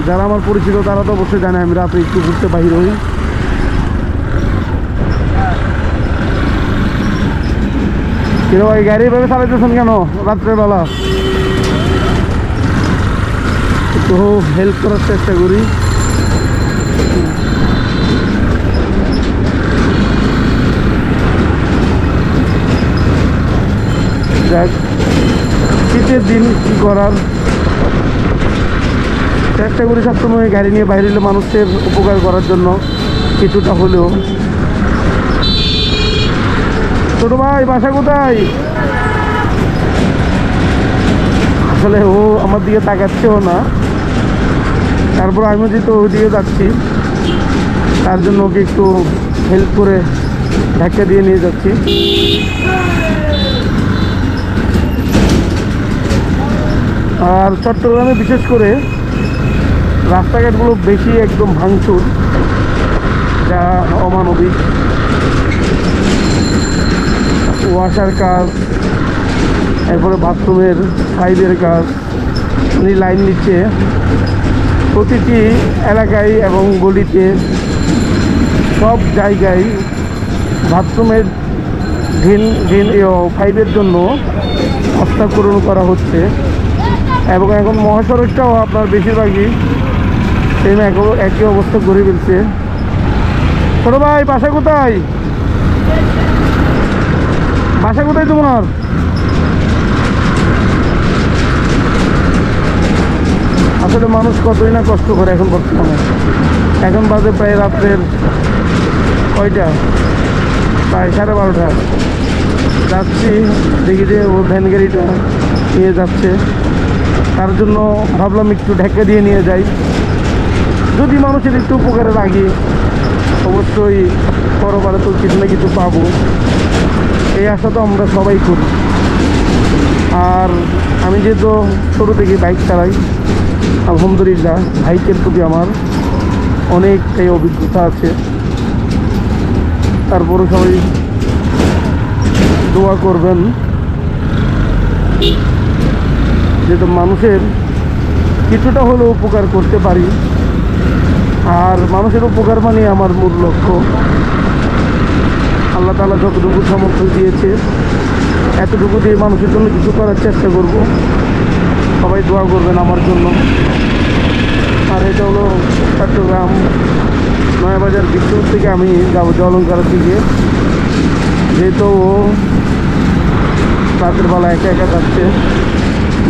যারা আমার পরিচিত তারা তো অবশ্যই জানে আমি রাতে একটু ঘুরতে বাহির হই। কিন্তু ভাই গাড়ি এভাবে চালাইতেছেন কেন রাত্রেবেলা? একটু হেল্প করার চেষ্টা করি। যাক, শীতের দিন কি করার, চেষ্টা করি সবসময় গাড়ি নিয়ে বাইরে হলে মানুষের উপকার করার জন্য কিছুটা হলেও। ছোট ভাই বাসা কোথায়? আসলে ও আমার দিকে তাকাচ্ছেও না, তারপর আমি যেহেতু ওই দিকে যাচ্ছি তার জন্য ওকে একটু হেল্প করে ধাক্কা দিয়ে নিয়ে যাচ্ছি। আর চট্টগ্রামে বিশেষ করে রাস্তাঘাটগুলো বেশি একদম ভাঙচুর, যা অমানবিক। ওয়াশার কাজ, এরপরে বাথরুমের পাইপের কাজ, লাইন নিচ্ছে প্রতিটি এলাকায় এবং গলিতে সব জায়গায় বাথরুমের পাইপের জন্য হস্তান্তরণ করা হচ্ছে। এবং এখন মহাসড়কটাও আপনার বেশিরভাগই সেম একই অবস্থা করে ফেলছে। ছোটো ভাই বাসা কোথায়? বাসা কোথায় তোমার? আসলে মানুষ কতই না কষ্ট করে এখন বর্তমানে। এখন বাজে প্রায় রাত্রের কয়টা, প্রায় 12:30। যাচ্ছি দেখি যে ও ভ্যান গাড়িটা নিয়ে যাচ্ছে, তার জন্য ভাবলাম একটু ঢেকে দিয়ে নিয়ে যাই। যদি মানুষের একটু উপকারে লাগে অবশ্যই পরবারে তো কিছু না কিছু পাবো, এই আশা তো আমরা সবাই করি। আর আমি যেহেতু ছোটো থেকে বাইক চালাই, আলহামদুলিল্লাহ বাইকের প্রতি আমার অনেকটাই অভিজ্ঞতা আছে। তারপরে সবাই দোয়া করবেন যেহেতু মানুষের কিছুটা হলেও উপকার করতে পারি। আর মানুষের উপকার মানে আমার মূল লক্ষ্য। আল্লাহ তাআলা যতটুকু সমর্থন দিয়েছে এতটুকু দিয়ে মানুষের জন্য কিছু করার চেষ্টা করব। সবাই দোয়া করবেন আমার জন্য। আর এটা হলো চট্টগ্রাম নয়াবাজার বিশ্বপুর থেকে আমি যাবো জলঙ্কারের দিকে। যেহেতু ও রাতের বেলা একা একা যাচ্ছে,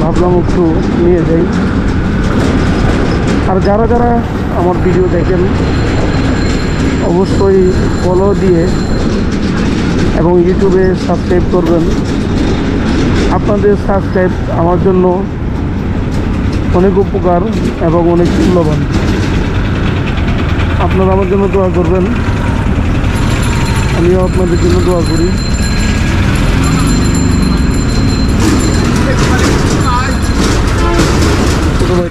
ভাবলাম একটু নিয়ে যাই। আর যারা যারা আমার ভিডিও দেখেন অবশ্যই ফলো দিয়ে এবং ইউটিউবে সাবস্ক্রাইব করবেন। আপনাদের সাবস্ক্রাইব আমার জন্য অনেক উপকার এবং অনেক মূল্যবান। আপনারা আমার জন্য দোয়া করবেন, আমিও আপনাদের জন্য দোয়া করি।